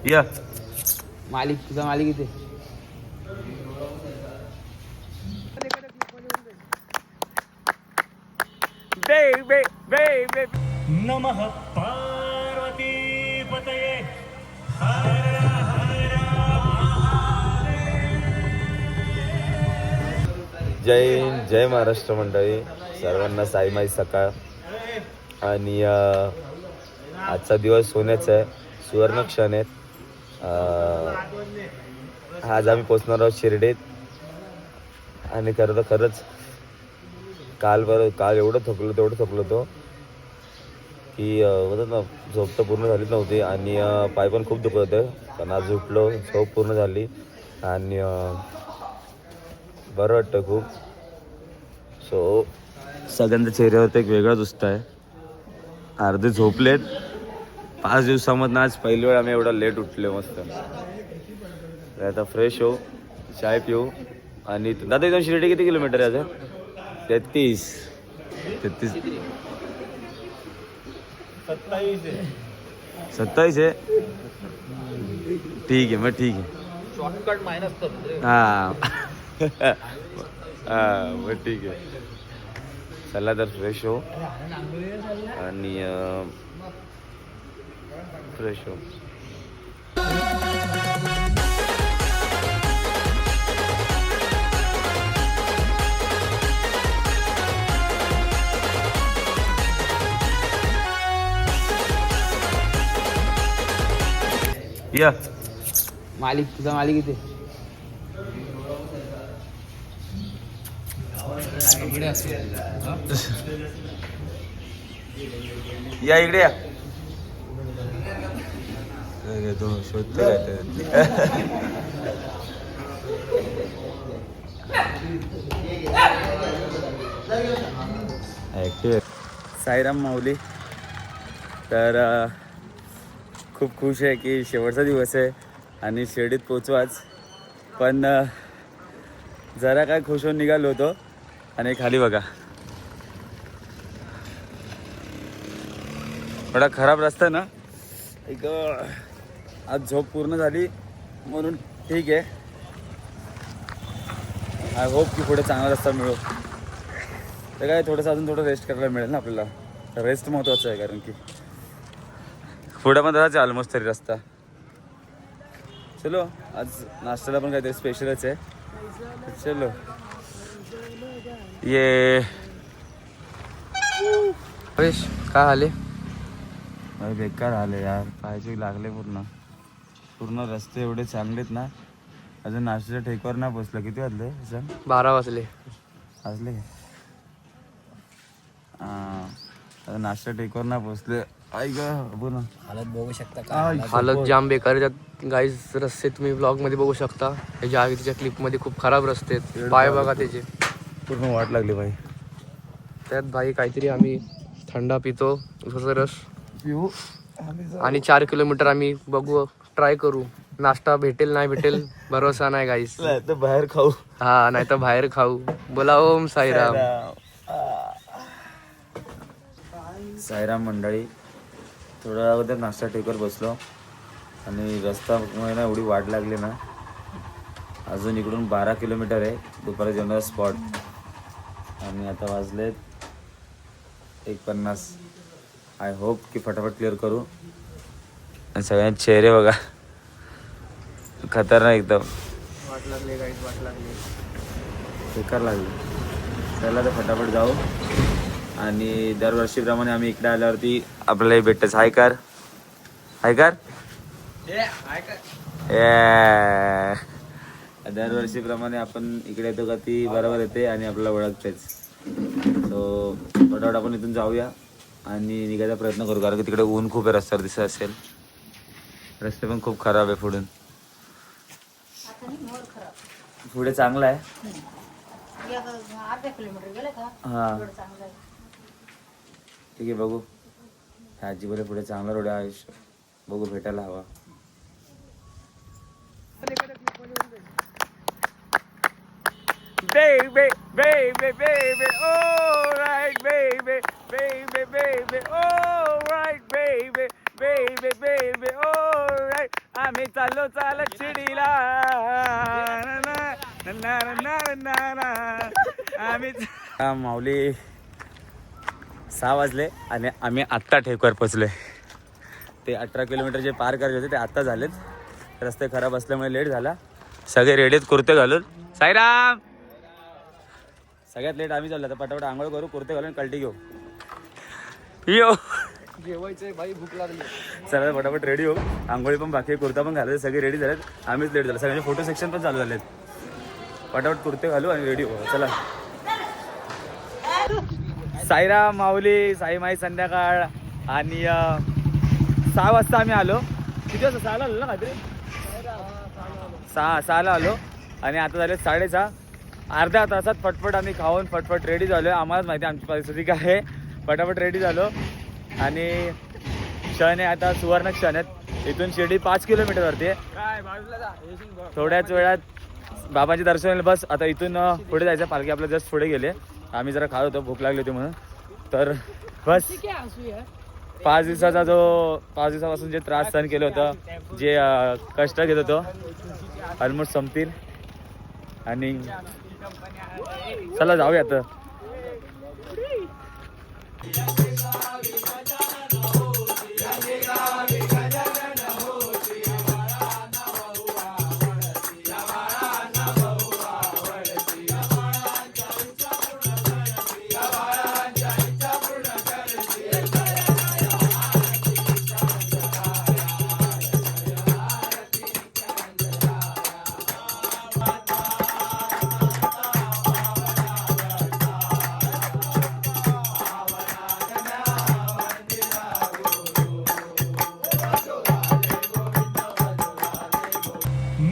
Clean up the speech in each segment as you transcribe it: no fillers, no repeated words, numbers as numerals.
या मालिक, तुझा मालिक इथे. नमः पार्वती पतये. जय हिंद, जय महाराष्ट्र मंडळी. सर्वांना साईमाई सकाळ. आणि आजचा दिवस सोन्याचा आहे, सुवर्ण क्षण आहेत. आज आम्ही पोचणार आहोत शिर्डीत. आणि खरंच काल एवढं थकलो होतो की बोलतात ना, झोप तर पूर्ण झालीच नव्हती. आणि पाय पण खूप दुखत होते. पण आज उठलो, झोप पूर्ण झाली आणि बरं वाटतं खूप. सो सगळ्यांच्या चेहऱ्यावरती एक वेगळाच उत्साह आहे. अर्धे झोपलेत. 5 दिवसामधनं आज पहिली वेळ आम्ही एवढा लेट उठले. मस्त. तर आता फ्रेश हो, चाय पिऊ. आणि दादा इथून शिर्डी किती किलोमीटर आहे? 33 27 आहे. ठीक आहे मग, ठीक आहे. शॉर्टकट मायनस कर. हां हां मग ठीक आहे. चला तर फ्रेश हो आणि फ्रेश हो. या मालिक, तुझा मालिक इथे. या इकडे या. तो शोधतो साईराम माऊली. तर खूप खुश आहे की शेवटचा दिवस आहे आणि शिर्डीत पोचू आज. पण जरा काय खुश होऊन निघालो होतो. आणि खाली बघा, थोडा खराब रस्ता आहे ना. एक आज झोप पूर्ण झाली म्हणून ठीक आहे. आय होप की पुढे चांगला रस्ता मिळो. तर काय थोडंसं अजून थोडं रेस्ट करायला मिळेल ना आपल्याला. रेस्ट महत्त्वाचं आहे, कारण की पुढे पण तसाच आहे ऑलमोस्ट तरी रस्ता. चलो, आज नाश्त्याला पण काहीतरी स्पेशलच आहे. चलो ये. काय आले? बेकार आले यार, पाहिजे लागले पूर्ण रस्ते एवढे चांगलेत ना. अजून नाश्त्याच्या ठेकवर नाही पोचलं. किती वाजले? 12 वाजले. हां, अजून नाश्ता टेकवर नाही पोचले. ऐक बोल ना. हालत बघू शकता, हालत जाम बेकार. गाईज रस्ते तुम्ही ब्लॉग मध्ये बघू शकता. त्याच्या आगीच्या क्लिप मध्ये खूप खराब रस्ते आहेत. पाय बघा त्याचे, पूर्ण वाट लागली भाई. त्यात भाई काहीतरी आम्ही थंडा पितो, उसाचा रस पिऊ. आणि 4 किलोमीटर आम्ही बघू, ट्राय करू. नाश्ता भेटेल नाही भेटेल भरोसा नाही गाईस. तर बाहेर खाऊ. हा, नाही तर बाहेर खाऊ. बोला ओम साईराम. साईराम मंडळी. थोड्या अगोदर नाश्ता टेकवर बसलो आणि रस्ता ना एवढी वाट लागली ना. अजून इकडून 12 किलोमीटर आहे दुपारी जेवणाचा स्पॉट. आणि आता वाजलेत 1:50. आय होप की फटाफट क्लिअर करू. आणि सगळ्यांचे चेहरे बघा, खतरनाक एकदम. वाट लागली गाईस, वाट लागली, बेकार लागली. चला तर फटाफट जाऊ. आणि दरवर्षीप्रमाणे आम्ही इकडे आल्यावरती आपल्याला भेटतच. हाय कर. दरवर्षीप्रमाणे आपण इकडे येतो का ती बरोबर येते आणि आपल्याला ओळखतेच. सो फटाफट आपण इथून जाऊया आणि निघायचा प्रयत्न करू, कारण की तिकडे ऊन खूप आहे रस्त्यावर दिसत असेल. रस्ते पण खूप खराब आहे. पुढे चांगला आहे. हां ठीक आहे, बघू. आजी बोले पुढे चांगला रोड आहे, बघू भेटायला हवा. Baby, baby, baby, all right, baby, baby, baby, all right, baby, baby, baby, all right. I'm चाललो चालत शिडीला आम्ही माऊली 6 वाजले आणि आम्ही आत्ता ठेकवर पोचलोय. ते 18 किलोमीटर जे पार करायचे होते ते आत्ता झालेत. रस्ते खराब असल्यामुळे लेट झाला. सगळे रेडीत कुर्ते घालून. साईराम. सगळ्यात लेट आम्ही चाललो. आता पटापट आंघोळ करू, कुर्ते घालून कल्टी घेऊ. यो जेवायचंय भाई, भूक लागली. चला फटाफट रेडी हो. आंघोळी पण बाकी, कुर्ता पण घालायचे, सगळे रेडी झालेत. आम्हीच लेट झालं. सगळ्यांचे फोटो सेक्शन पण चालू झालेत. फटाफट कुर्ते घालू आणि रेडी हो. चला. साईराम माऊली, साईमाई संध्याकाळ. आणि 6 वाजता आम्ही आलो. किती वाजता? 6ला आलो ना रात्री. 6ला आलो आणि आता झाले 6:30. अर्ध्या तासात फटफट आम्ही खाऊन फटफट रेडी झालो. आम्हालाच माहिती आमची परिस्थिती काय आहे. फटाफट रेडी झालो आणि क्षण आहे आता, सुवर्ण क्षण आहेत. इथून शिर्डी 5 किलोमीटरवरती आहे. थोड्याच वेळात बाबांचे दर्शन होईल. बस आता इथून पुढे जायचं. पालखी आपल्या जस्ट पुढे गेले. आम्ही जरा खात होतो, भूक लागली होती म्हणून. तर बस 5 दिवसापासून जे त्रास सहन केलं होतं, जे कष्ट घेत होतो, ऑलमोस्ट संपतील. आणि चला जाऊया आता.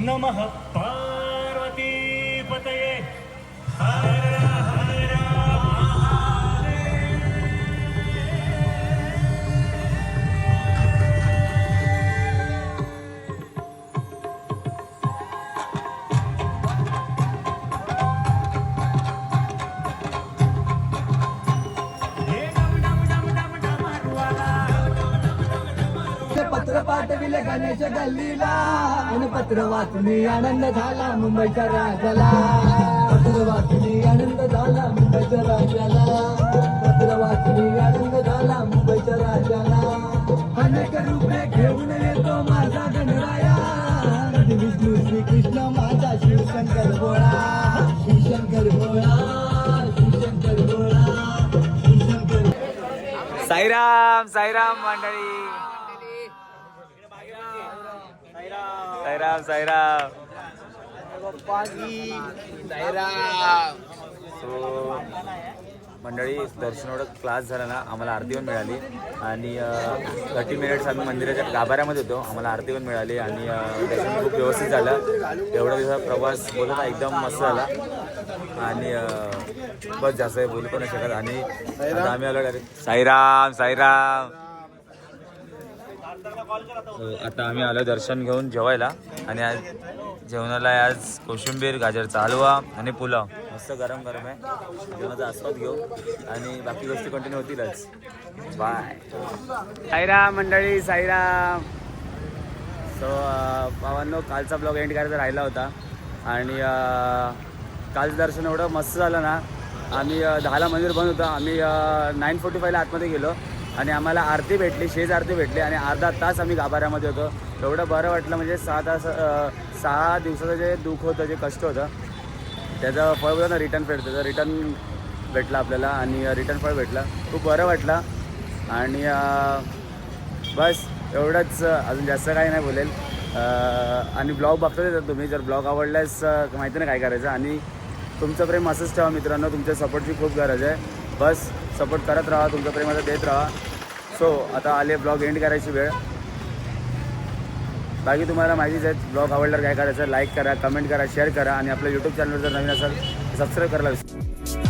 नमः पार्वती पतये हर हर पत्र पाठविले गाण्याच्या गल्लीला आणि पत्र वाचली आनंद झाला मुंबईच्या राजाला. पत्र वाचली आनंद झाला मुंबईच्या राजाला. पत्र वाचली आनंद झाला मुंबईच्या राजाला. अनेक रूपे घेऊन येतो माझा गणराया. विष्णू श्री कृष्ण माझा शिवशंकर भोळा. शिवशंकर भोळा, शिवशंकर भोळा, शिवशंकर. साईराम साईराम मंडळी. साईराम साईराम. सो मंडळी, दर्शन एवढं क्लास झालं ना, आम्हाला आरती पण मिळाली. आणि 30 मिनिट्स आम्ही मंदिराच्या गाभाऱ्यामध्ये होतो. आम्हाला आरती पण मिळाली आणि दर्शन खूप व्यवस्थित झालं. एवढा दिवसाचा प्रवास बोलत एकदम मस्त झाला. आणि बस जास्त बोलू पण नाही शकत. आणि आता आम्ही आलो डायरेक्ट. साईराम साईराम. आता आम्ही आलो दर्शन घेऊन जेवायला. आणि आज जेवणाला आज कोशिंबीर, गाजरचा हलवा आणि पुलाव मस्त गरम गरम आहे. जेवणाचा आस्वाद घेऊ आणि बाकी गोष्टी कंटिन्यू होतीलच. बाय. साईराम मंडळी, साईराम. सो भावांनो, कालचा ब्लॉग एंड करायचा राहिला होता. आणि कालचं दर्शन एवढं मस्त झालं ना. आम्ही 10ला मंदिर बंद होतं. आम्ही 9:45ला आतमध्ये गेलो आणि आम्हाला आरती भेटली, शेज आरती भेटली. आणि अर्धा तास आम्ही गाभाऱ्यामध्ये होतो. एवढं बरं वाटलं. म्हणजे 6 दिवसाचं जे दुःख होतं, जे कष्ट होतं, त्याचं फळ होतं ना, रिटर्न फेड. त्याचं रिटर्न भेटलं आपल्याला आणि रिटर्न फळ भेटलं. खूप बरं वाटलं. आणि बस एवढंच, अजून जास्त काही नाही बोलेल. आणि ब्लॉग बघता येतात तुम्ही. जर ब्लॉग आवडल्यास माहिती नाही काय करायचं. आणि तुमचं प्रेम असंच ठेवा मित्रांनो. तुमच्या सपोर्टची खूप गरज आहे. बस सपोर्ट करत राहा, तुमचं प्रेम आता देत राहा. सो आता आले ब्लॉग एंड करायची वेळ. बाकी तुम्हाला माहितीच आहे, ब्लॉग आवडल्यावर काय करायचं, लाईक करा, कमेंट करा, शेअर करा. आणि आपल्या यूट्यूब चॅनलवर जर नवीन असाल सबस्क्राईब करायला विसरू.